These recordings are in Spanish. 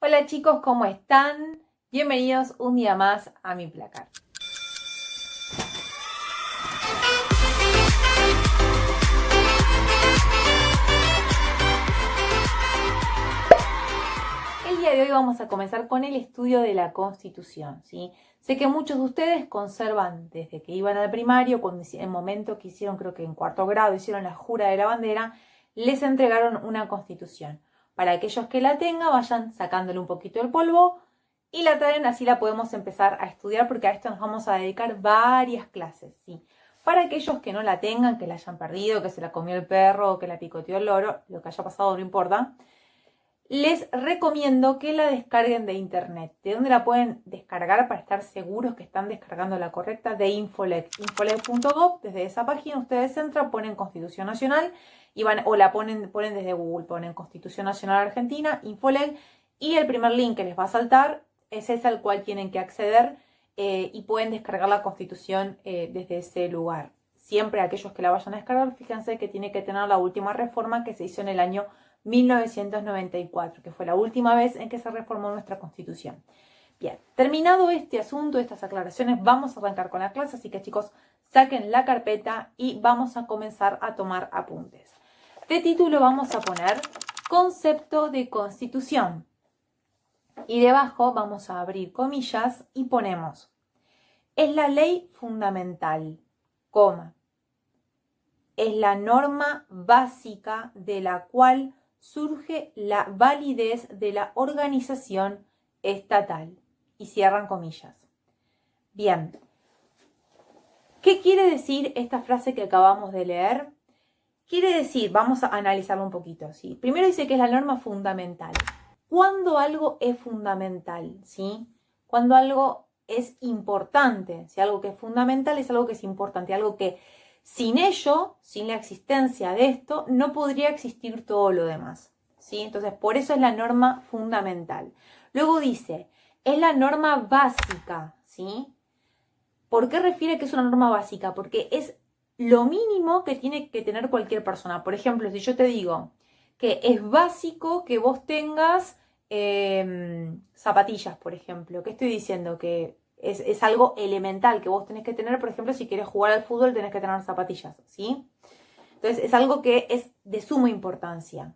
Hola chicos, ¿cómo están? Bienvenidos un día más a mi placar. El día de hoy vamos a comenzar con el estudio de la Constitución, ¿sí? Sé que muchos de ustedes conservan desde que iban al primario, cuando en el momento que hicieron, creo que en cuarto grado, hicieron la jura de la bandera, les entregaron una Constitución. Para aquellos que la tengan, vayan sacándole un poquito el polvo y la traen, así la podemos empezar a estudiar, porque a esto nos vamos a dedicar varias clases, ¿sí? Para aquellos que no la tengan, que la hayan perdido, que se la comió el perro o que la picoteó el loro, lo que haya pasado no importa, les recomiendo que la descarguen de internet. ¿De dónde la pueden descargar para estar seguros que están descargando la correcta? De Infolex, infolex.gov. Desde esa página ustedes entran, ponen Constitución Nacional y van, o la ponen desde Google, ponen Constitución Nacional Argentina, Infolex, y el primer link que les va a saltar es ese al cual tienen que acceder y pueden descargar la Constitución desde ese lugar. Siempre aquellos que la vayan a descargar, fíjense que tiene que tener la última reforma que se hizo en el año 1994, que fue la última vez en que se reformó nuestra Constitución. Bien, terminado este asunto, estas aclaraciones, vamos a arrancar con la clase, así que chicos, saquen la carpeta y vamos a comenzar a tomar apuntes. De título vamos a poner concepto de Constitución y debajo vamos a abrir comillas y ponemos: es la ley fundamental, coma, es la norma básica de la cual surge la validez de la organización estatal. Y cierran comillas. Bien. ¿Qué quiere decir esta frase que acabamos de leer? Quiere decir, vamos a analizarlo un poquito, ¿sí? Primero dice que es la norma fundamental. ¿Cuándo algo es fundamental? ¿Sí? Cuando algo es importante. Si algo que es fundamental es algo que es importante, algo que sin ello, sin la existencia de esto, no podría existir todo lo demás, ¿sí? Entonces, por eso es la norma fundamental. Luego dice, es la norma básica, ¿sí? ¿Por qué refiere que es una norma básica? Porque es lo mínimo que tiene que tener cualquier persona. Por ejemplo, si yo te digo que es básico que vos tengas zapatillas, por ejemplo, ¿qué estoy diciendo? Que es algo elemental que vos tenés que tener. Por ejemplo, si querés jugar al fútbol tenés que tener zapatillas, ¿sí? Entonces es algo que es de suma importancia,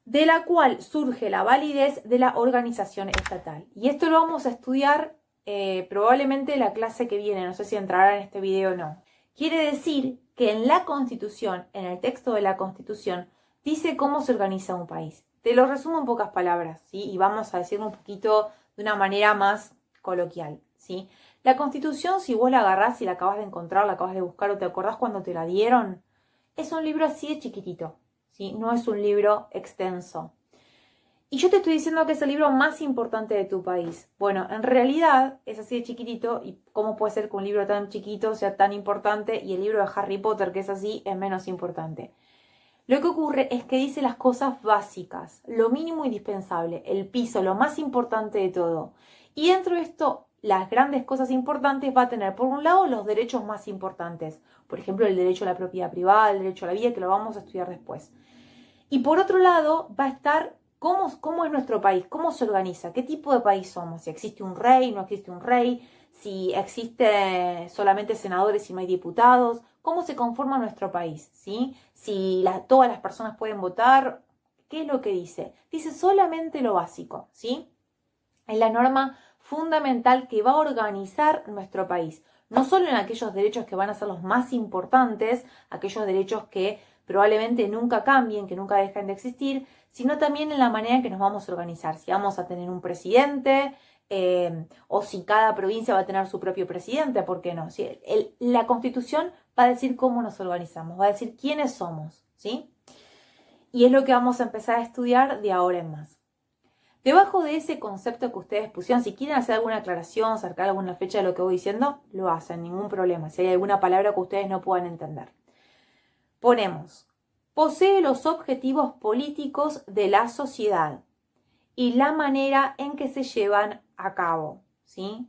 de la cual surge la validez de la organización estatal. Y esto lo vamos a estudiar probablemente en la clase que viene, no sé si entrará en este video o no. Quiere decir que en la Constitución, en el texto de la Constitución, dice cómo se organiza un país. Te lo resumo en pocas palabras, ¿sí? Y vamos a decirlo un poquito de una manera más coloquial, ¿sí? La Constitución, si vos la agarrás y la acabas de encontrar, la acabas de buscar o te acordás cuando te la dieron, es un libro así de chiquitito, ¿sí? No es un libro extenso. Y yo te estoy diciendo que es el libro más importante de tu país. Bueno, en realidad es así de chiquitito. ¿Y cómo puede ser que un libro tan chiquito sea tan importante y el libro de Harry Potter, que es así, es menos importante? Lo que ocurre es que dice las cosas básicas, lo mínimo indispensable, el piso, lo más importante de todo. Y dentro de esto, las grandes cosas importantes va a tener, por un lado, los derechos más importantes. Por ejemplo, el derecho a la propiedad privada, el derecho a la vida, que lo vamos a estudiar después. Y por otro lado, va a estar cómo es nuestro país, cómo se organiza, qué tipo de país somos, si existe un rey, no existe un rey, si existe solamente senadores y no hay diputados, cómo se conforma nuestro país, ¿sí? Si todas las personas pueden votar, ¿qué es lo que dice? Dice solamente lo básico, ¿sí? Es la norma fundamental que va a organizar nuestro país, no solo en aquellos derechos que van a ser los más importantes, aquellos derechos que probablemente nunca cambien, que nunca dejen de existir, sino también en la manera en que nos vamos a organizar. Si vamos a tener un presidente, o si cada provincia va a tener su propio presidente, ¿por qué no? ¿Sí? La Constitución va a decir cómo nos organizamos, va a decir quiénes somos, ¿sí? Y es lo que vamos a empezar a estudiar de ahora en más. Debajo de ese concepto que ustedes pusieron, si quieren hacer alguna aclaración, sacar alguna fecha de lo que voy diciendo, lo hacen, ningún problema. Si hay alguna palabra que ustedes no puedan entender. Ponemos, posee los objetivos políticos de la sociedad y la manera en que se llevan a cabo, ¿sí?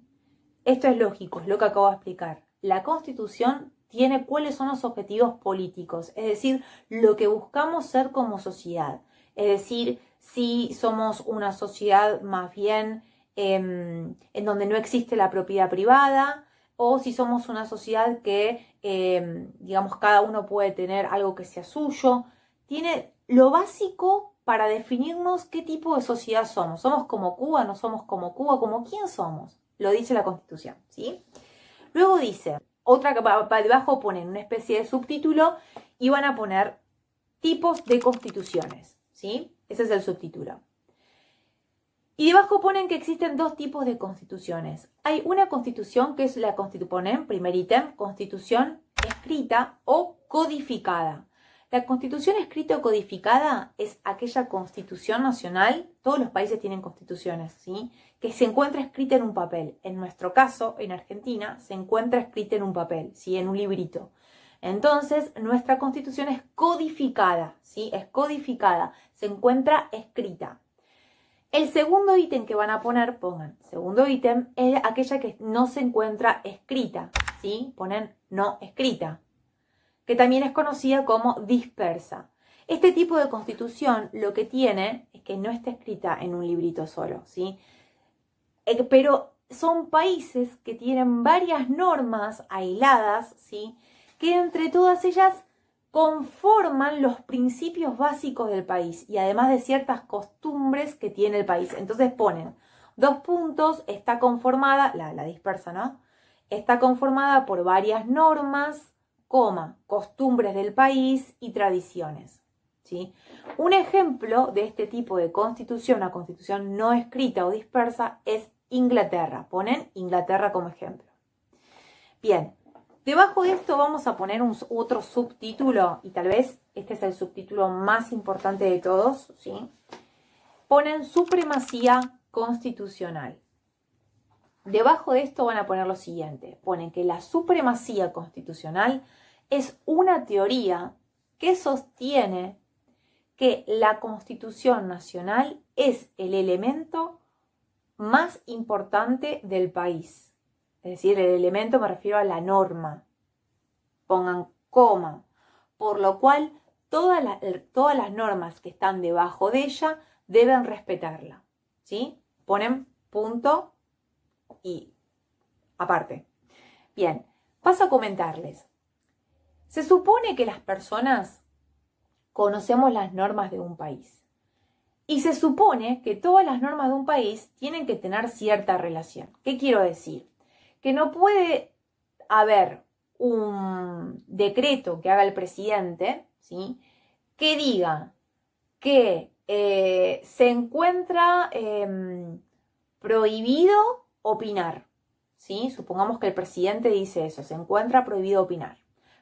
Esto es lógico, es lo que acabo de explicar. La Constitución tiene cuáles son los objetivos políticos, es decir, lo que buscamos ser como sociedad. Es decir, si somos una sociedad más bien en donde no existe la propiedad privada, o si somos una sociedad que, digamos, cada uno puede tener algo que sea suyo. Tiene lo básico para definirnos qué tipo de sociedad somos. ¿Somos como Cuba? ¿No somos como Cuba? ¿Como quién somos? Lo dice la Constitución, ¿sí? Luego dice, otra que para debajo ponen una especie de subtítulo y van a poner tipos de constituciones, ¿sí? Ese es el subtítulo. Y debajo ponen que existen dos tipos de constituciones. Hay una constitución que es la ponen, primer ítem, constitución escrita o codificada. La constitución escrita o codificada es aquella constitución nacional, todos los países tienen constituciones, ¿sí? Que se encuentra escrita en un papel. En nuestro caso, en Argentina, se encuentra escrita en un papel, ¿sí? En un librito. Entonces, nuestra constitución es codificada, ¿sí? Es codificada, se encuentra escrita. El segundo ítem que van a poner, pongan, segundo ítem, es aquella que no se encuentra escrita, ¿sí? Ponen no escrita, que también es conocida como dispersa. Este tipo de constitución lo que tiene es que no está escrita en un librito solo, ¿sí? Pero son países que tienen varias normas aisladas, ¿sí? Que entre todas ellas conforman los principios básicos del país y además de ciertas costumbres que tiene el país. Entonces ponen dos puntos, está conformada, la dispersa, ¿no? Está conformada por varias normas, costumbres del país y tradiciones, ¿sí? Un ejemplo de este tipo de constitución, una constitución no escrita o dispersa, es Inglaterra. Ponen Inglaterra como ejemplo. Bien. Debajo de esto vamos a poner otro subtítulo, y tal vez este es el subtítulo más importante de todos, ¿sí? Ponen supremacía constitucional. Debajo de esto van a poner lo siguiente. Ponen que la supremacía constitucional es una teoría que sostiene que la Constitución Nacional es el elemento más importante del país. Es decir, el elemento me refiero a la norma. Pongan coma. Por lo cual, todas las normas que están debajo de ella deben respetarla, ¿sí? Ponen punto y aparte. Bien, paso a comentarles. Se supone que las personas conocemos las normas de un país. Y se supone que todas las normas de un país tienen que tener cierta relación. ¿Qué quiero decir? Que no puede haber un decreto que haga el presidente, ¿sí? Que diga que se encuentra prohibido opinar, ¿sí? Supongamos que el presidente dice eso, se encuentra prohibido opinar.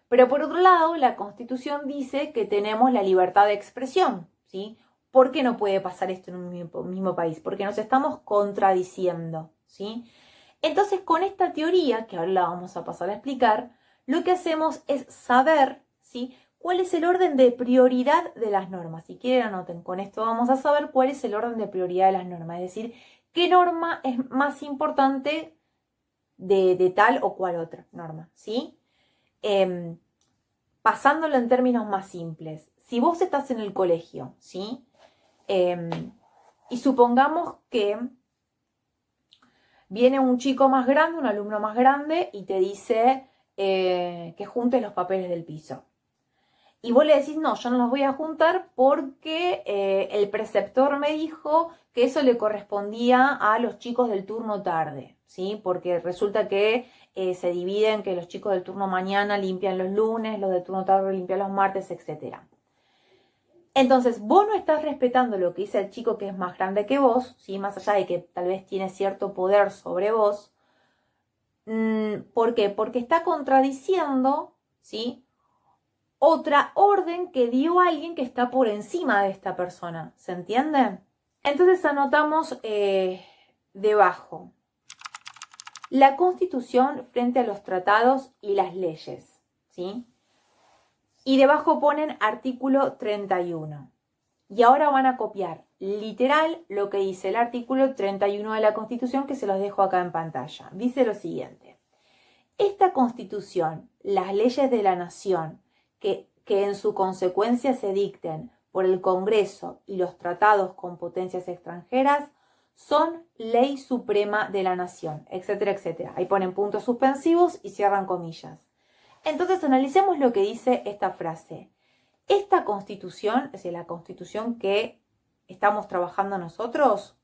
Pero por otro lado, la Constitución dice que tenemos la libertad de expresión, ¿sí? ¿Por qué no puede pasar esto en un mismo país? Porque nos estamos contradiciendo, ¿sí? Entonces, con esta teoría, que ahora la vamos a pasar a explicar, lo que hacemos es saber, ¿sí? ¿Cuál es el orden de prioridad de las normas? Si quieren, anoten. Con esto vamos a saber cuál es el orden de prioridad de las normas. Es decir, qué norma es más importante de tal o cual otra norma, ¿sí? Pasándolo en términos más simples. Si vos estás en el colegio, ¿sí? Y supongamos que viene un chico más grande, un alumno más grande, y te dice que juntes los papeles del piso. Y vos le decís, no, yo no los voy a juntar porque el preceptor me dijo que eso le correspondía a los chicos del turno tarde, ¿sí? Porque resulta que se dividen, que los chicos del turno mañana limpian los lunes, los del turno tarde limpian los martes, etc. Entonces, vos no estás respetando lo que dice el chico que es más grande que vos, ¿sí? Más allá de que tal vez tiene cierto poder sobre vos. ¿Por qué? Porque está contradiciendo, ¿sí? Otra orden que dio alguien que está por encima de esta persona. ¿Se entiende? Entonces anotamos debajo la Constitución frente a los tratados y las leyes, ¿sí? Y debajo ponen artículo 31. Y ahora van a copiar literal lo que dice el artículo 31 de la Constitución, que se los dejo acá en pantalla. Dice lo siguiente. Esta Constitución, las leyes de la nación, que en su consecuencia se dicten por el Congreso y los tratados con potencias extranjeras son ley suprema de la nación, etcétera, etcétera. Ahí ponen puntos suspensivos y cierran comillas. Entonces analicemos lo que dice esta frase. Esta Constitución, es decir, la Constitución que estamos trabajando nosotros,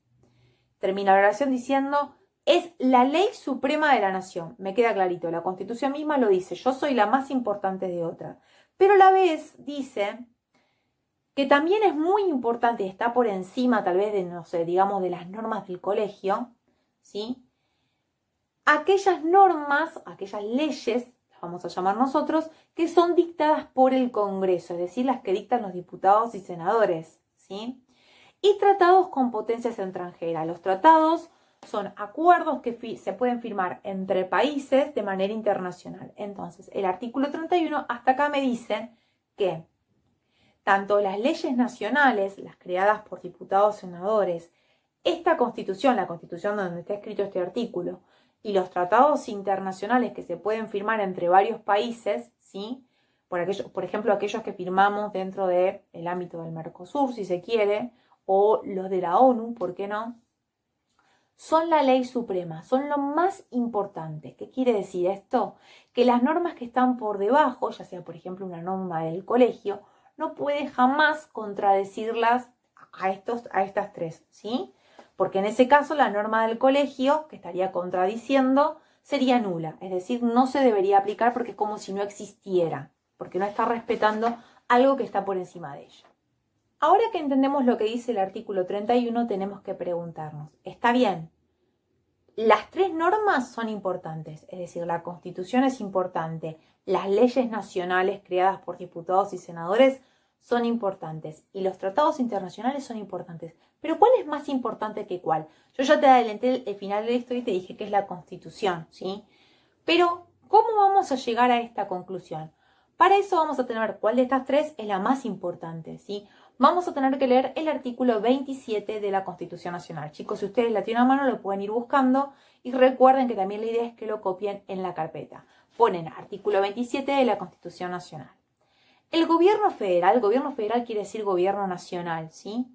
termina la oración diciendo, es la ley suprema de la nación. Me queda clarito, la Constitución misma lo dice, yo soy la más importante de otra. Pero a la vez dice que también es muy importante y está por encima tal vez de, no sé, digamos de las normas del colegio, ¿sí? Aquellas normas, aquellas leyes, las vamos a llamar nosotros, que son dictadas por el Congreso, es decir, las que dictan los diputados y senadores, ¿sí? Y tratados con potencias extranjeras. Los tratados son acuerdos que se pueden firmar entre países de manera internacional. Entonces, el artículo 31 hasta acá me dice que tanto las leyes nacionales, las creadas por diputados y senadores, esta Constitución, la Constitución donde está escrito este artículo, y los tratados internacionales que se pueden firmar entre varios países, ¿sí? Por ejemplo, aquellos que firmamos dentro del ámbito del Mercosur, si se quiere, o los de la ONU, ¿por qué no? Son la ley suprema, son lo más importante. ¿Qué quiere decir esto? Que las normas que están por debajo, ya sea por ejemplo una norma del colegio, no puede jamás contradecirlas a estas tres, ¿sí? Porque en ese caso la norma del colegio, que estaría contradiciendo, sería nula. Es decir, no se debería aplicar porque es como si no existiera, porque no está respetando algo que está por encima de ella. Ahora que entendemos lo que dice el artículo 31, tenemos que preguntarnos, ¿está bien? Las tres normas son importantes, es decir, la Constitución es importante, las leyes nacionales creadas por diputados y senadores son importantes y los tratados internacionales son importantes. Pero ¿cuál es más importante que cuál? Yo ya te adelanté el final de esto y te dije que es la Constitución, ¿sí? Pero, ¿cómo vamos a llegar a esta conclusión? Para eso vamos a tener cuál de estas tres es la más importante, ¿sí? Vamos a tener que leer el artículo 27 de la Constitución Nacional. Chicos, si ustedes la tienen a mano, lo pueden ir buscando y recuerden que también la idea es que lo copien en la carpeta. Ponen artículo 27 de la Constitución Nacional. El gobierno federal quiere decir gobierno nacional, ¿sí?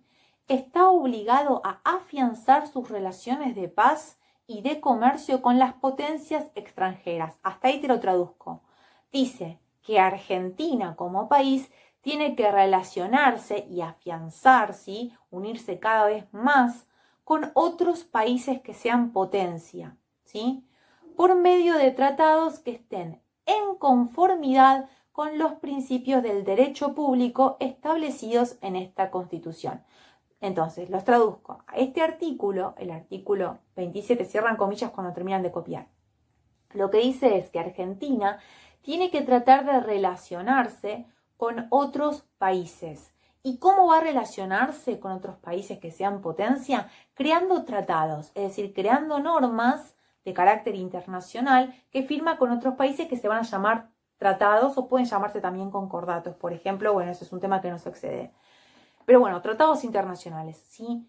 Está obligado a afianzar sus relaciones de paz y de comercio con las potencias extranjeras. Hasta ahí te lo traduzco. Dice que Argentina como país tiene que relacionarse y afianzar, ¿sí? Unirse cada vez más con otros países que sean potencia, ¿sí? Por medio de tratados que estén en conformidad con los principios del derecho público establecidos en esta Constitución. Entonces, los traduzco. A este artículo, el artículo 27, cierran comillas cuando terminan de copiar. Lo que dice es que Argentina tiene que tratar de relacionarse con otros países. ¿Y cómo va a relacionarse con otros países que sean potencia? Creando tratados, es decir, creando normas de carácter internacional que firma con otros países que se van a llamar tratados o pueden llamarse también concordatos. Por ejemplo, bueno, ese es un tema que nos excede. Pero bueno, tratados internacionales, ¿sí?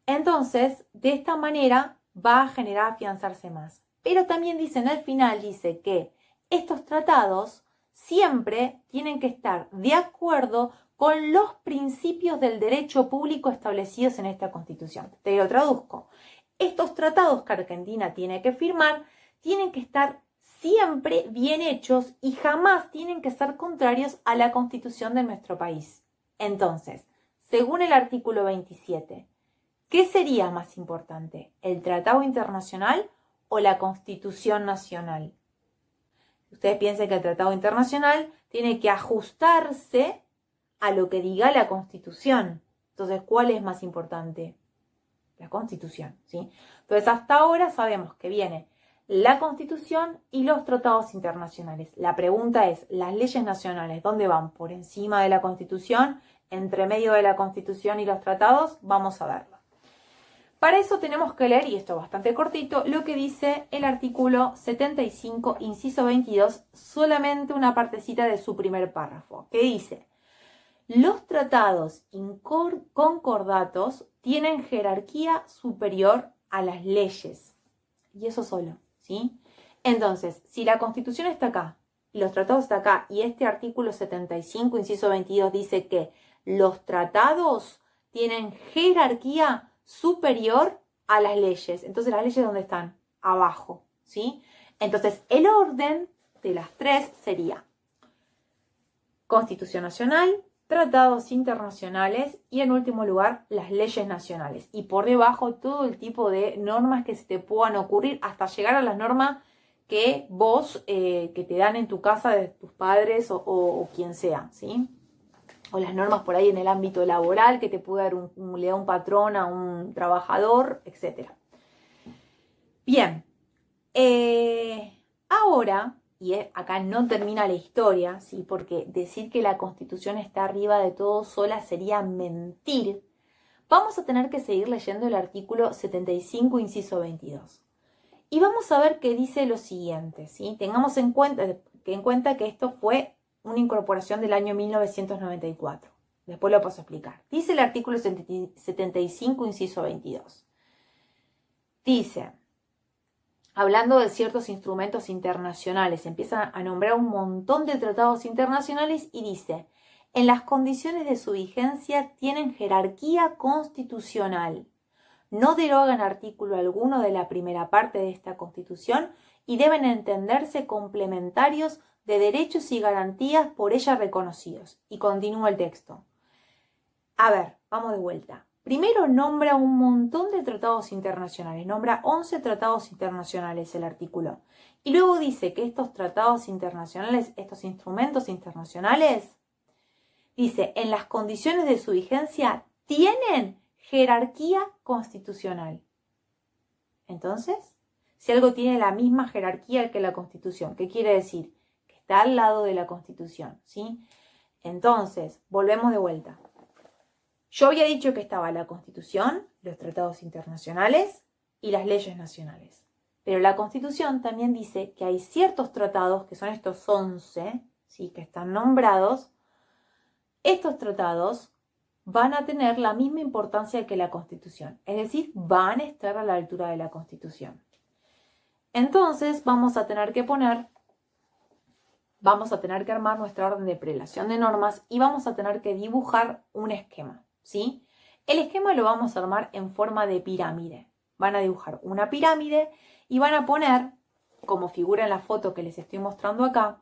Entonces, de esta manera va a generar afianzarse más. Pero también dicen al final, dice que estos tratados siempre tienen que estar de acuerdo con los principios del derecho público establecidos en esta Constitución. Te lo traduzco. Estos tratados que Argentina tiene que firmar tienen que estar siempre bien hechos y jamás tienen que ser contrarios a la Constitución de nuestro país. Entonces, según el artículo 27, ¿qué sería más importante? ¿El tratado internacional o la Constitución nacional? Ustedes piensen que el tratado internacional tiene que ajustarse a lo que diga la Constitución. Entonces, ¿cuál es más importante? La Constitución, ¿sí? Entonces, hasta ahora sabemos que viene la Constitución y los tratados internacionales. La pregunta es, ¿las leyes nacionales dónde van? ¿Por encima de la Constitución? ¿Entre medio de la Constitución y los tratados? Vamos a verlo. Para eso tenemos que leer, y esto es bastante cortito, lo que dice el artículo 75, inciso 22, solamente una partecita de su primer párrafo, que dice: los tratados concordatos tienen jerarquía superior a las leyes. Y eso solo, ¿sí? Entonces, si la Constitución está acá, y los tratados están acá, y este artículo 75, inciso 22, dice que Los tratados tienen jerarquía superior a las leyes. Entonces, ¿las leyes dónde están? Abajo, ¿sí? Entonces, el orden de las tres sería Constitución Nacional, tratados internacionales y en último lugar las leyes nacionales. Y por debajo todo el tipo de normas que se te puedan ocurrir hasta llegar a las normas que vos, que te dan en tu casa de tus padres o quien sea, ¿sí? O las normas por ahí en el ámbito laboral que te puede dar le da un patrón a un trabajador, etc. Bien, ahora, y acá no termina la historia, ¿sí? Porque decir que la Constitución está arriba de todo sola sería mentir. Vamos a tener que seguir leyendo el artículo 75, inciso 22. Y vamos a ver qué dice lo siguiente, ¿sí? Tengamos en cuenta que esto fue una incorporación del año 1994. Después lo paso a explicar. Dice el artículo 75, inciso 22. Dice, hablando de ciertos instrumentos internacionales, empieza a nombrar un montón de tratados internacionales y dice, en las condiciones de su vigencia tienen jerarquía constitucional. No derogan artículo alguno de la primera parte de esta Constitución y deben entenderse complementarios de derechos y garantías por ella reconocidos. Y continúa el texto. A ver, vamos de vuelta. Primero nombra un montón de tratados internacionales, nombra 11 tratados internacionales el artículo. Y luego dice que estos tratados internacionales, estos instrumentos internacionales, dice, en las condiciones de su vigencia tienen jerarquía constitucional. Entonces, si algo tiene la misma jerarquía que la Constitución, ¿qué quiere decir? Que está al lado de la Constitución, ¿sí? Entonces, volvemos de vuelta. Yo había dicho que estaba la Constitución, los tratados internacionales y las leyes nacionales. Pero la Constitución también dice que hay ciertos tratados, que son estos 11, ¿sí? Que están nombrados. Estos tratados van a tener la misma importancia que la Constitución, es decir, van a estar a la altura de la Constitución. Entonces vamos a tener que armar nuestra orden de prelación de normas y vamos a tener que dibujar un esquema, ¿sí? El esquema lo vamos a armar en forma de pirámide. Van a dibujar una pirámide y van a poner, como figura en la foto que les estoy mostrando acá,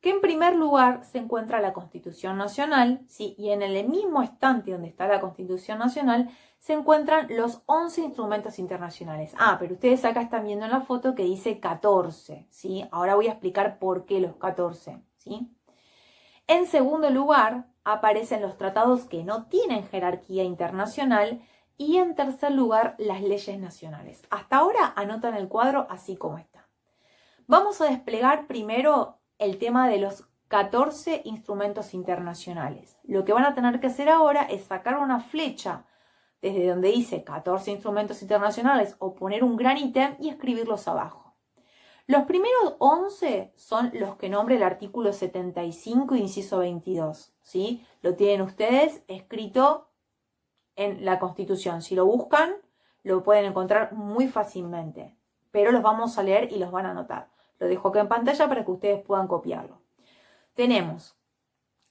que en primer lugar se encuentra la Constitución Nacional, ¿sí? Y en el mismo estante donde está la Constitución Nacional se encuentran los 11 instrumentos internacionales. Pero ustedes acá están viendo en la foto que dice 14, ¿sí? Ahora voy a explicar por qué los 14, ¿sí? En segundo lugar aparecen los tratados que no tienen jerarquía internacional y en tercer lugar las leyes nacionales. Hasta ahora anotan el cuadro así como está. Vamos a desplegar primero el tema de los 14 instrumentos internacionales. Lo que van a tener que hacer ahora es sacar una flecha desde donde dice 14 instrumentos internacionales o poner un gran ítem y escribirlos abajo. Los primeros 11 son los que nombra el artículo 75, inciso 22, ¿sí? Lo tienen ustedes escrito en la Constitución. Si lo buscan, lo pueden encontrar muy fácilmente, pero los vamos a leer y los van a anotar. Lo dejo acá en pantalla para que ustedes puedan copiarlo. Tenemos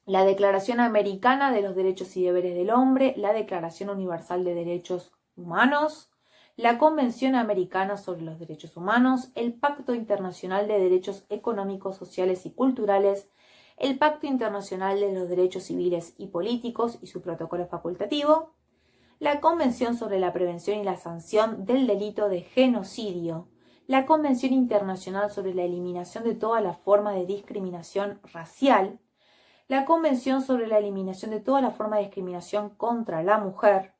la Declaración Americana de los Derechos y Deberes del Hombre, la Declaración Universal de Derechos Humanos, la Convención Americana sobre los Derechos Humanos, el Pacto Internacional de Derechos Económicos, Sociales y Culturales, el Pacto Internacional de los Derechos Civiles y Políticos y su protocolo facultativo, la Convención sobre la Prevención y la Sanción del Delito de Genocidio, la Convención Internacional sobre la Eliminación de toda la forma de discriminación racial, la Convención sobre la Eliminación de toda la forma de discriminación contra la mujer,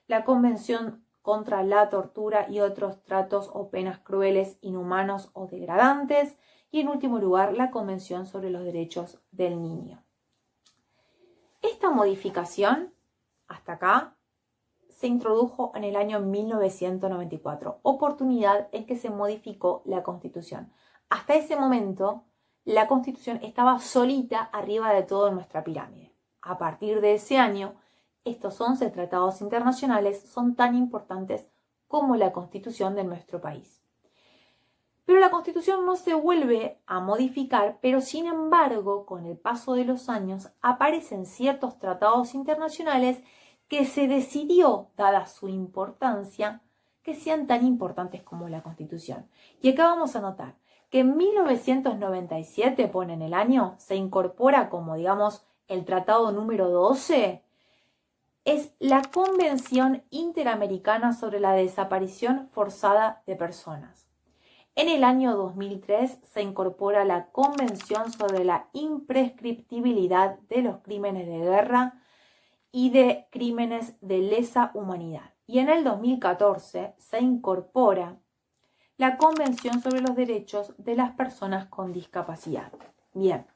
la Convención contra la tortura y otros tratos o penas crueles, inhumanos o degradantes, y en último lugar, la Convención sobre los Derechos del Niño. Esta modificación, hasta acá, se introdujo en el año 1994, oportunidad en que se modificó la Constitución. Hasta ese momento, la Constitución estaba solita arriba de todo en nuestra pirámide. A partir de ese año, estos 11 tratados internacionales son tan importantes como la Constitución de nuestro país. Pero la Constitución no se vuelve a modificar, pero sin embargo, con el paso de los años, aparecen ciertos tratados internacionales que se decidió, dada su importancia, que sean tan importantes como la Constitución. Y acá vamos a notar que en 1997, ponen el año, se incorpora como, digamos, el tratado número 12, es la Convención Interamericana sobre la Desaparición Forzada de Personas. En el año 2003 se incorpora la Convención sobre la Imprescriptibilidad de los Crímenes de Guerra y de Crímenes de Lesa Humanidad. Y en el 2014 se incorpora la Convención sobre los Derechos de las Personas con Discapacidad. Bien.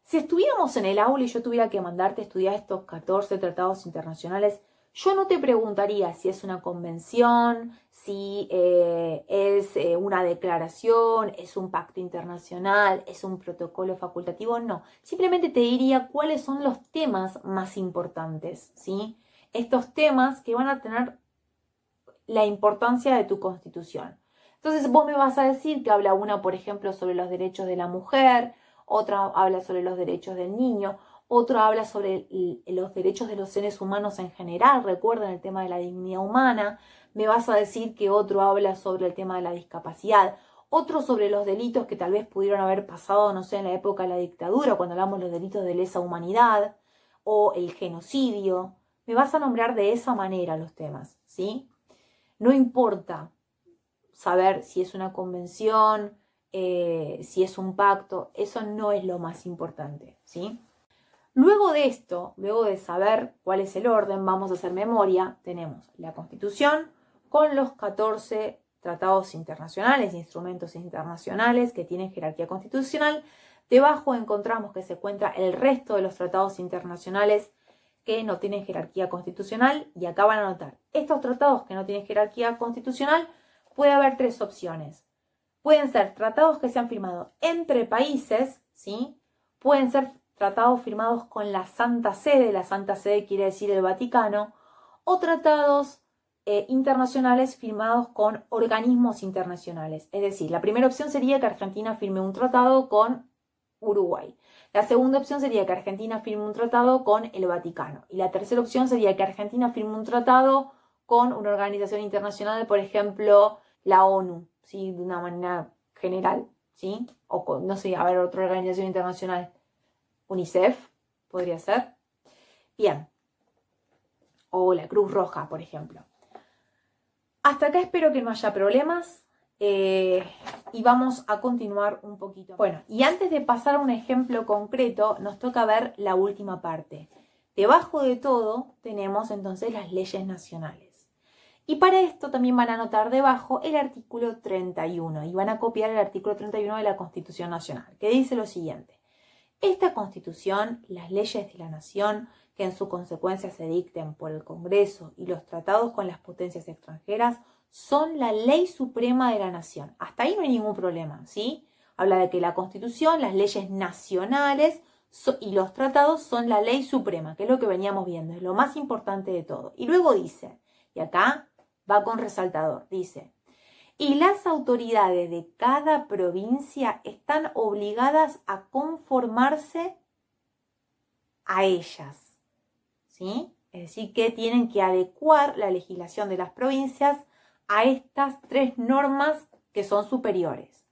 Si estuviéramos en el aula y yo tuviera que mandarte a estudiar estos 14 tratados internacionales, yo no te preguntaría si es una convención, si es una declaración, es un pacto internacional, es un protocolo facultativo, no. Simplemente te diría cuáles son los temas más importantes, ¿sí? Estos temas que van a tener la importancia de tu Constitución. Entonces vos me vas a decir que habla una, por ejemplo, sobre los derechos de la mujer, otra habla sobre los derechos del niño, otro habla sobre los derechos de los seres humanos en general, recuerden el tema de la dignidad humana, me vas a decir que otro habla sobre el tema de la discapacidad, otro sobre los delitos que tal vez pudieron haber pasado, no sé, en la época de la dictadura, cuando hablamos de los delitos de lesa humanidad, o el genocidio, me vas a nombrar de esa manera los temas, ¿sí? No importa saber si es una convención, si es un pacto, eso no es lo más importante, ¿sí? Luego de esto, luego de saber cuál es el orden, vamos a hacer memoria, tenemos la Constitución con los 14 tratados internacionales, instrumentos internacionales que tienen jerarquía constitucional. Debajo encontramos que se encuentra el resto de los tratados internacionales que no tienen jerarquía constitucional, y acá van a notar, estos tratados que no tienen jerarquía constitucional, puede haber tres opciones. Pueden ser tratados que se han firmado entre países, ¿sí? Pueden ser tratados firmados con la Santa Sede quiere decir el Vaticano, o tratados internacionales firmados con organismos internacionales. Es decir, la primera opción sería que Argentina firme un tratado con Uruguay. La segunda opción sería que Argentina firme un tratado con el Vaticano. Y la tercera opción sería que Argentina firme un tratado con una organización internacional, por ejemplo, la ONU, ¿sí? De una manera general, ¿sí? O con, no sé, a ver, otra organización internacional. UNICEF, podría ser. Bien. O la Cruz Roja, por ejemplo. Hasta acá espero que no haya problemas. Y vamos a continuar un poquito. Bueno, y antes de pasar a un ejemplo concreto, nos toca ver la última parte. Debajo de todo tenemos entonces las leyes nacionales. Y para esto también van a anotar debajo el artículo 31 y van a copiar el artículo 31 de la Constitución Nacional, que dice lo siguiente. Esta Constitución, las leyes de la Nación, que en su consecuencia se dicten por el Congreso, y los tratados con las potencias extranjeras son la ley suprema de la nación. Hasta ahí no hay ningún problema, ¿sí? Habla de que la Constitución, las leyes nacionales y los tratados son la ley suprema, que es lo que veníamos viendo, es lo más importante de todo. Y luego dice, y acá va con resaltador, dice, y las autoridades de cada provincia están obligadas a conformarse a ellas, ¿sí? Es decir, que tienen que adecuar la legislación de las provincias a estas tres normas que son superiores.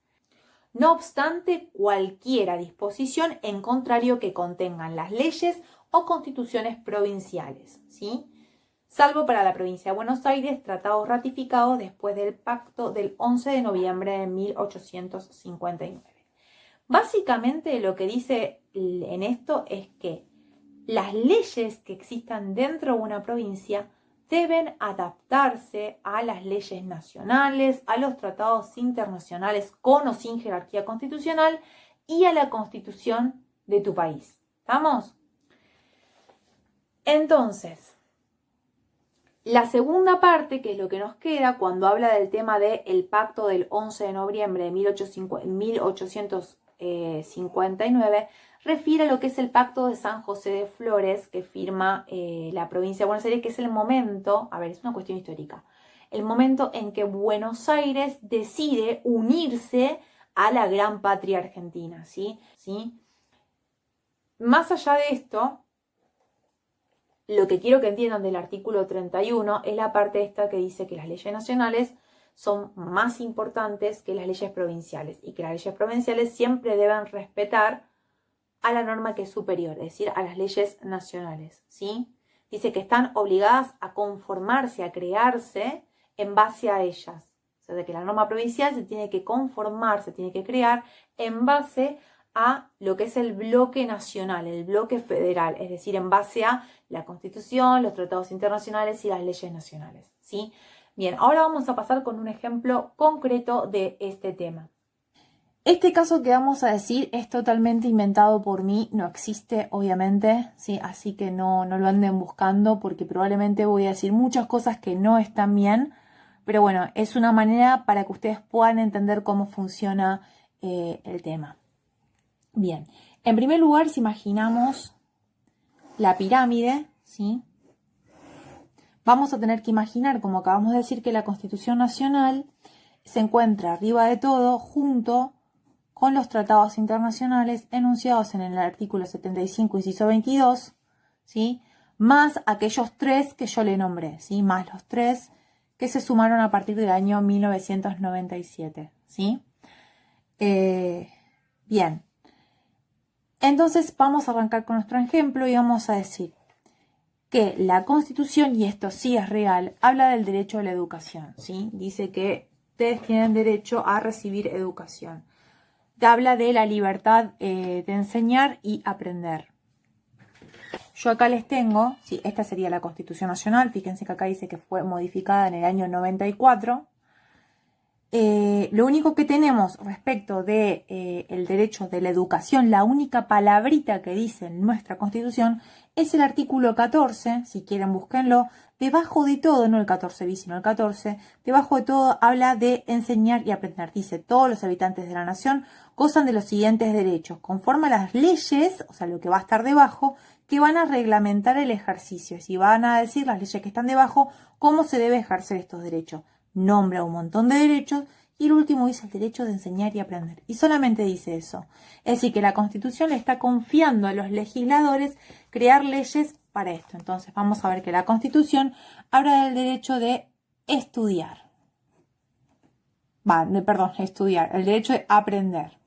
No obstante, cualquiera disposición en contrario que contengan las leyes o constituciones provinciales, ¿sí? Salvo para la provincia de Buenos Aires, tratados ratificados después del pacto del 11 de noviembre de 1859. Básicamente lo que dice en esto es que las leyes que existan dentro de una provincia deben adaptarse a las leyes nacionales, a los tratados internacionales con o sin jerarquía constitucional y a la constitución de tu país. ¿Estamos? Entonces, la segunda parte, que es lo que nos queda cuando habla del tema del pacto del 11 de noviembre de 1859, refiere a lo que es el Pacto de San José de Flores que firma la provincia de Buenos Aires, que es el momento, a ver, es una cuestión histórica, el momento en que Buenos Aires decide unirse a la gran patria argentina, ¿sí? ¿Sí? Más allá de esto, lo que quiero que entiendan del artículo 31 es la parte esta que dice que las leyes nacionales son más importantes que las leyes provinciales y que las leyes provinciales siempre deben respetar a la norma que es superior, es decir, a las leyes nacionales, ¿sí? Dice que están obligadas a conformarse, a crearse en base a ellas. O sea, de que la norma provincial se tiene que conformar, se tiene que crear en base a lo que es el bloque nacional, el bloque federal, es decir, en base a la Constitución, los tratados internacionales y las leyes nacionales, ¿sí? Bien, ahora vamos a pasar con un ejemplo concreto de este tema. Este caso que vamos a decir es totalmente inventado por mí, no existe obviamente, ¿sí? Así que no lo anden buscando porque probablemente voy a decir muchas cosas que no están bien, pero bueno, es una manera para que ustedes puedan entender cómo funciona el tema. Bien, en primer lugar, si imaginamos la pirámide, ¿sí? Vamos a tener que imaginar, como acabamos de decir, que la Constitución Nacional se encuentra arriba de todo junto con los tratados internacionales enunciados en el artículo 75, inciso 22, ¿sí? Más aquellos 3 que yo le nombré, ¿sí? Más los 3 que se sumaron a partir del año 1997, ¿sí? Bien. Entonces vamos a arrancar con nuestro ejemplo y vamos a decir que la Constitución, y esto sí es real, habla del derecho a la educación, ¿sí? Dice que ustedes tienen derecho a recibir educación. Habla de la libertad de enseñar y aprender. Yo acá les tengo, sí, esta sería la Constitución Nacional, fíjense que acá dice que fue modificada en el año 94. Lo único que tenemos respecto de el derecho de la educación, la única palabrita que dice en nuestra Constitución es el artículo 14, si quieren búsquenlo. Debajo de todo, no el 14 bis, sino el 14, debajo de todo habla de enseñar y aprender. Dice, todos los habitantes de la nación gozan de los siguientes derechos, conforme a las leyes, o sea, lo que va a estar debajo, que van a reglamentar el ejercicio. Si van a decir las leyes que están debajo, cómo se debe ejercer estos derechos. Nombra un montón de derechos y el último dice el derecho de enseñar y aprender. Y solamente dice eso. Es decir, que la Constitución le está confiando a los legisladores crear leyes para esto. Entonces vamos a ver que la Constitución habla del derecho de estudiar. Estudiar. El derecho de aprender.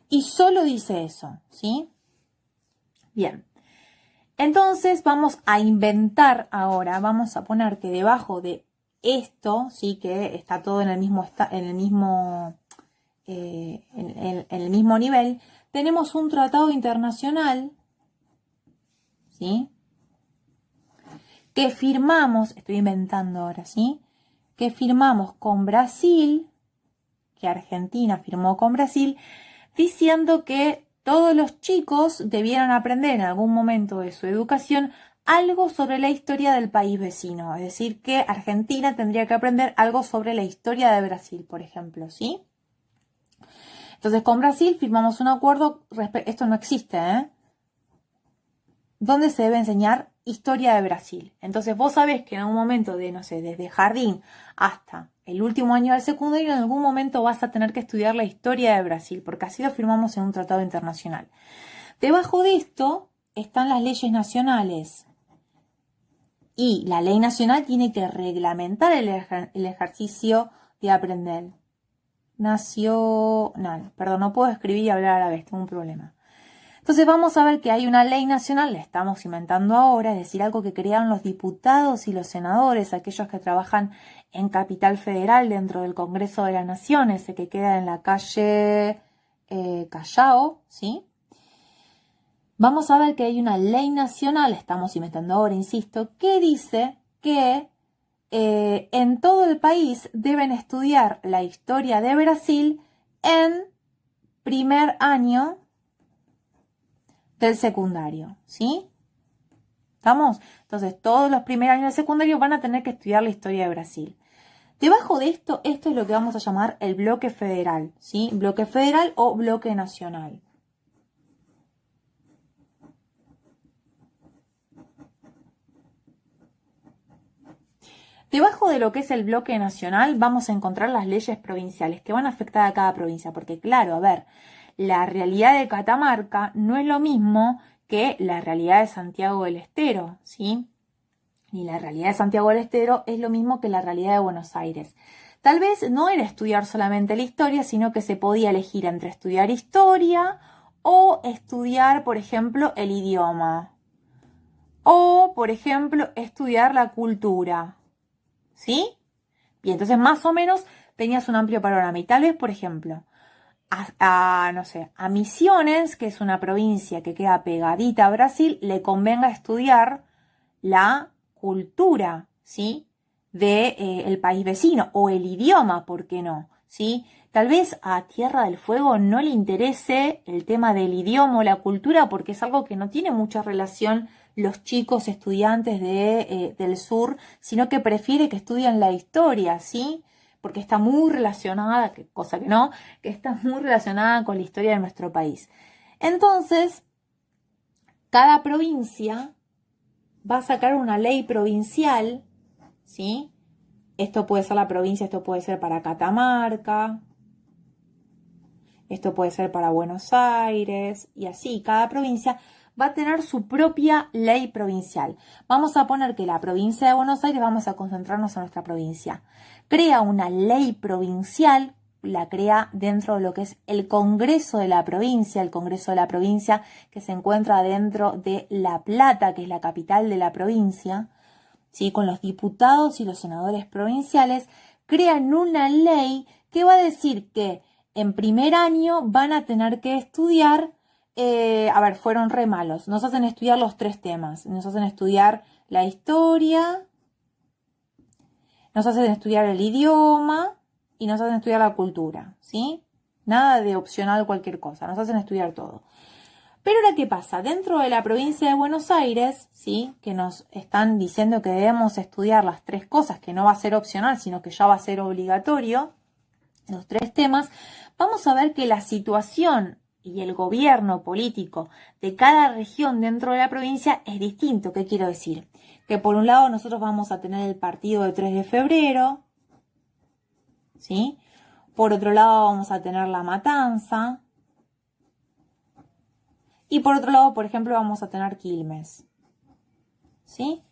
Y solo dice eso, ¿sí? Bien. Entonces vamos a inventar ahora, vamos a poner que debajo de esto, sí, que está todo en el mismo nivel, tenemos un tratado internacional, ¿sí? Que firmamos, estoy inventando ahora, ¿sí? Que firmamos con Brasil, que Argentina firmó con Brasil, diciendo que todos los chicos debieran aprender en algún momento de su educación algo sobre la historia del país vecino. Es decir, que Argentina tendría que aprender algo sobre la historia de Brasil, por ejemplo, ¿sí? Entonces, con Brasil firmamos un acuerdo, esto no existe, ¿eh? Donde se debe enseñar historia de Brasil. Entonces, vos sabés que en algún momento de, no sé, desde jardín hasta el último año del secundario, en algún momento vas a tener que estudiar la historia de Brasil, porque así lo firmamos en un tratado internacional. Debajo de esto están las leyes nacionales. Y la ley nacional tiene que reglamentar el ejercicio de aprender. Nacional. Perdón, no puedo escribir y hablar a la vez, tengo un problema. Entonces vamos a ver que hay una ley nacional, la estamos inventando ahora, es decir, algo que crearon los diputados y los senadores, aquellos que trabajan en Capital Federal dentro del Congreso de la Nación, ese que queda en la calle Callao, ¿sí? Vamos a ver que hay una ley nacional, la estamos inventando ahora, insisto, que dice que en todo el país deben estudiar la historia de Brasil en primer año del secundario, ¿sí? ¿Estamos? Entonces, todos los primeros años del secundario van a tener que estudiar la historia de Brasil. Debajo de esto es lo que vamos a llamar el bloque federal, ¿sí? Bloque federal o bloque nacional. Debajo de lo que es el bloque nacional vamos a encontrar las leyes provinciales que van a afectar a cada provincia, porque claro, a ver, la realidad de Catamarca no es lo mismo que la realidad de Santiago del Estero, ¿sí? Ni la realidad de Santiago del Estero es lo mismo que la realidad de Buenos Aires. Tal vez no era estudiar solamente la historia, sino que se podía elegir entre estudiar historia o estudiar, por ejemplo, el idioma. O, por ejemplo, estudiar la cultura. ¿Sí? Bien, entonces más o menos tenías un amplio panorama. Y tal vez, por ejemplo, no sé, a Misiones, que es una provincia que queda pegadita a Brasil, le convenga estudiar la cultura, ¿sí? De el país vecino o el idioma, ¿por qué no? ¿Sí? Tal vez a Tierra del Fuego no le interese el tema del idioma o la cultura porque es algo que no tiene mucha relación los chicos estudiantes del sur, sino que prefiere que estudien la historia, ¿sí? Porque está muy relacionada, cosa que no, que está muy relacionada con la historia de nuestro país. Entonces, cada provincia va a sacar una ley provincial, ¿sí? Esto puede ser la provincia, esto puede ser para Catamarca, esto puede ser para Buenos Aires, y así, cada provincia va a tener su propia ley provincial. Vamos a poner que la provincia de Buenos Aires, vamos a concentrarnos en nuestra provincia, crea una ley provincial, la crea dentro de lo que es el Congreso de la provincia, el Congreso de la provincia que se encuentra dentro de La Plata, que es la capital de la provincia, ¿sí? Con los diputados y los senadores provinciales, crean una ley que va a decir que en primer año van a tener que estudiar, fueron re malos, nos hacen estudiar los 3 temas, nos hacen estudiar la historia, nos hacen estudiar el idioma y nos hacen estudiar la cultura, ¿sí? Nada de opcional cualquier cosa, nos hacen estudiar todo. Pero ahora, ¿qué pasa? Dentro de la provincia de Buenos Aires, ¿sí? Que nos están diciendo que debemos estudiar las 3 cosas, que no va a ser opcional, sino que ya va a ser obligatorio, los 3 temas, vamos a ver que la situación y el gobierno político de cada región dentro de la provincia es distinto. ¿Qué quiero decir? Que por un lado nosotros vamos a tener el partido de 3 de febrero, ¿sí? Por otro lado vamos a tener la matanza. Y por otro lado, por ejemplo, vamos a tener Quilmes. ¿Sí?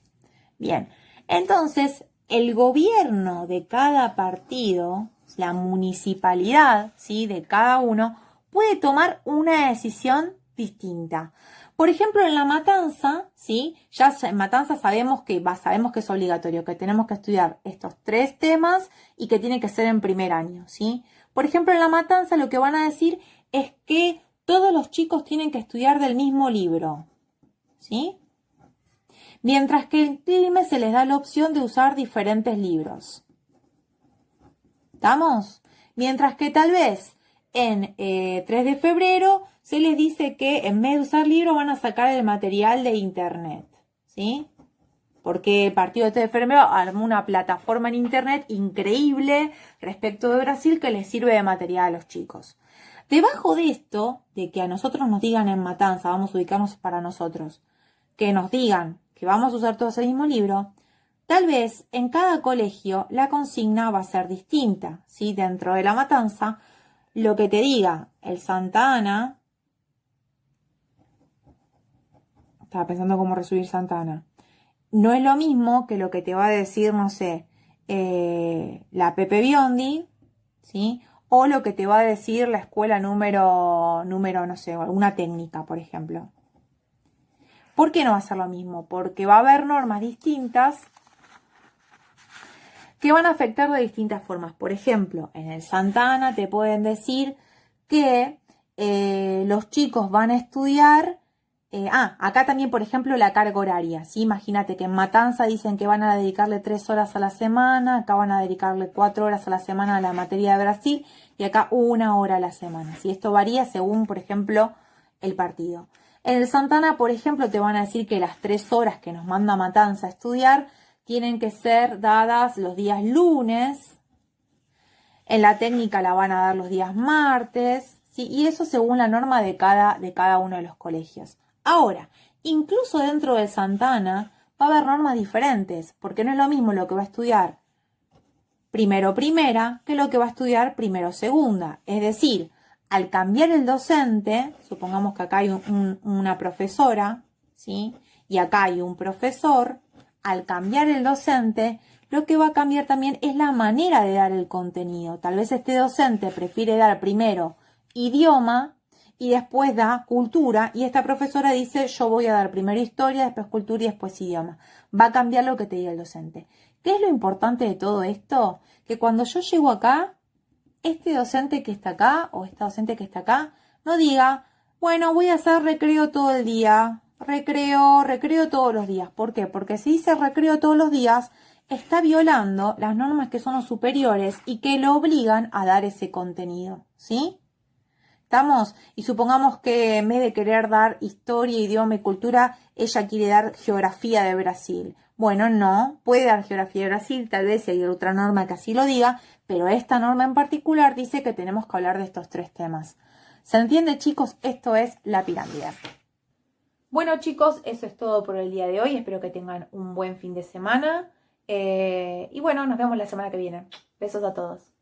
Bien. Entonces, el gobierno de cada partido, la municipalidad, ¿sí? De cada uno, puede tomar una decisión distinta. Por ejemplo, en la matanza, ¿sí? Ya en matanza sabemos que es obligatorio, que tenemos que estudiar estos 3 temas y que tiene que ser en primer año, ¿sí? Por ejemplo, en la matanza lo que van a decir es que todos los chicos tienen que estudiar del mismo libro, ¿sí? Mientras que en Quilmes se les da la opción de usar diferentes libros. ¿Estamos? Mientras que tal vez en 3 de febrero se les dice que en vez de usar libros van a sacar el material de internet, ¿sí? Porque el partido de 3 de febrero armó una plataforma en internet increíble respecto de Brasil que les sirve de material a los chicos. Debajo de esto, de que a nosotros nos digan en Matanza, vamos a ubicarnos para nosotros, que nos digan que vamos a usar todos el mismo libro, tal vez en cada colegio la consigna va a ser distinta, ¿sí? Dentro de la Matanza, lo que te diga el Santa Ana, estaba pensando cómo resumir Santa Ana, no es lo mismo que lo que te va a decir, no sé, la Pepe Biondi, ¿sí? O lo que te va a decir la escuela número, no sé, alguna técnica, por ejemplo. ¿Por qué no va a ser lo mismo? Porque va a haber normas distintas que van a afectar de distintas formas. Por ejemplo, en el Santa Ana te pueden decir que los chicos van a estudiar. Acá también, por ejemplo, la carga horaria, ¿sí? Imagínate que en Matanza dicen que van a dedicarle 3 horas a la semana, acá van a dedicarle 4 horas a la semana a la materia de Brasil y acá 1 hora a la semana, ¿sí? Esto varía según, por ejemplo, el partido. En el Santa Ana, por ejemplo, te van a decir que las 3 horas que nos manda Matanza a estudiar tienen que ser dadas los días lunes. En la técnica la van a dar los días martes, ¿sí? Y eso según la norma de cada uno de los colegios. Ahora, incluso dentro de Santana va a haber normas diferentes, porque no es lo mismo lo que va a estudiar primero primera que lo que va a estudiar primero segunda. Es decir, al cambiar el docente, supongamos que acá hay una profesora, ¿sí? Y acá hay un profesor, al cambiar el docente, lo que va a cambiar también es la manera de dar el contenido. Tal vez este docente prefiere dar primero idioma y después da cultura, y esta profesora dice, yo voy a dar primero historia, después cultura y después idioma. Va a cambiar lo que te diga el docente. ¿Qué es lo importante de todo esto? Que cuando yo llego acá, este docente que está acá o esta docente que está acá no diga, bueno, voy a hacer recreo todo el día, recreo todos los días. ¿Por qué? Porque si dice recreo todos los días, está violando las normas que son los superiores y que lo obligan a dar ese contenido, ¿sí? ¿Estamos? Y supongamos que en vez de querer dar historia, idioma y cultura, ella quiere dar geografía de Brasil. Bueno, no, puede dar geografía de Brasil, tal vez hay otra norma que así lo diga, pero esta norma en particular dice que tenemos que hablar de estos 3 temas. ¿Se entiende, chicos? Esto es la pirámide. Bueno, chicos, eso es todo por el día de hoy. Espero que tengan un buen fin de semana. Y bueno, nos vemos la semana que viene. Besos a todos.